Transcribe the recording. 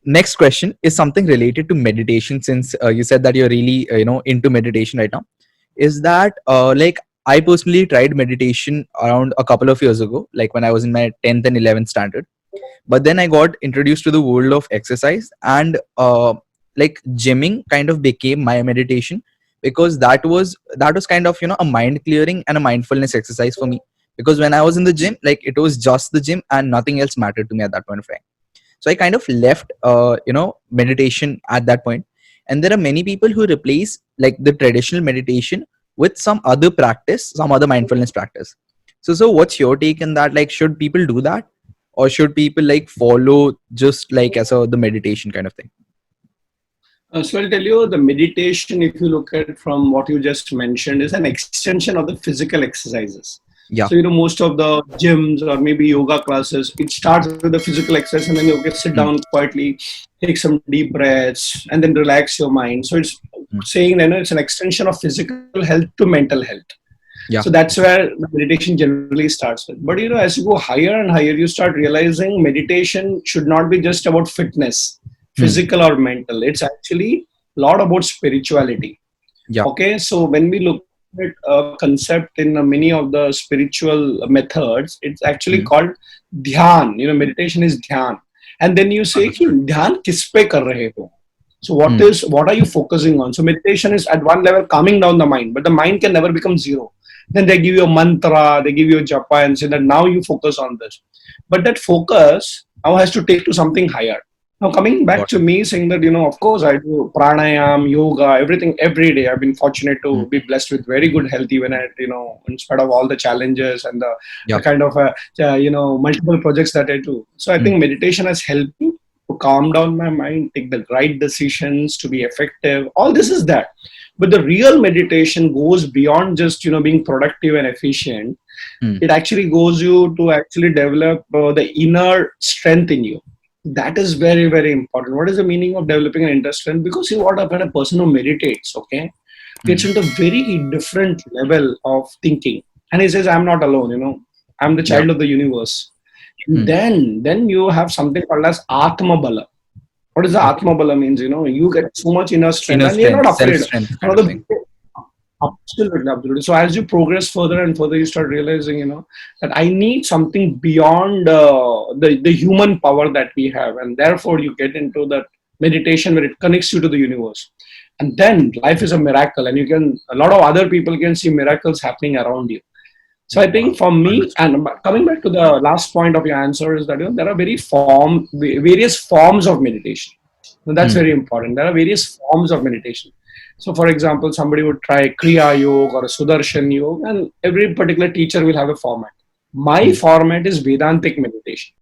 next question is something related to meditation, since you said that you're really into meditation right now. Is that like, I personally tried meditation around a couple of years ago, like when I was in my 10th and 11th standard. But then I got introduced to the world of exercise, and like gymming kind of became my meditation, because that was kind of a mind clearing and a mindfulness exercise for me. Because when I was in the gym, like, it was just the gym and nothing else mattered to me at that point of time. So I kind of left meditation at that point. And there are many people who replace like the traditional meditation with some other practice, some other mindfulness practice. So what's your take on that? Like, should people do that, or should people like follow just like as a the meditation kind of thing? So I'll tell you, the meditation, if you look at from what you just mentioned, is an extension of the physical exercises. Yeah. So, most of the gyms or maybe yoga classes, it starts with the physical exercise, and then you can sit down quietly, take some deep breaths, and then relax your mind. So it's saying that it's an extension of physical health to mental health. Yeah. So that's where the meditation generally starts with. But as you go higher and higher, you start realizing meditation should not be just about fitness, physical or mental. It's actually a lot about spirituality. Yeah. Okay, so when we look at a concept in many of the spiritual methods, it's actually called dhyan. Meditation is dhyan. And then you say, dhyan kis pe kar rahe ho? So what are you focusing on? So meditation is at one level calming down the mind, but the mind can never become zero. Then they give you a mantra, they give you a japa and say that now you focus on this. But that focus now has to take to something higher. Now coming back to me saying that, of course I do pranayam, yoga, everything every day. I've been fortunate to be blessed with very good health, even at, in spite of all the challenges and the kind of, multiple projects that I do. So I think meditation has helped me to calm down my mind, take the right decisions, to be effective. All this is that. But the real meditation goes beyond just, being productive and efficient. It actually goes you to actually develop the inner strength in you. That is very, very important. What is the meaning of developing an inner strength? Because when a person who meditates, gets into a very different level of thinking. And he says, I'm not alone, I'm the child of the universe. Then you have something called as Atma Bala. What does the Atma Bala means? You get so much inner strength, and you're not afraid. Absolutely, absolutely. So as you progress further and further, you start realizing, that I need something beyond the human power that we have, and therefore you get into that meditation where it connects you to the universe, and then life is a miracle, and a lot of other people can see miracles happening around you. So I think for me, and coming back to the last point of your answer, is that there are various forms of meditation. And that's very important. There are various forms of meditation. So for example, somebody would try Kriya Yoga or a Sudarshan Yoga, and every particular teacher will have a format. My format is Vedantic meditation.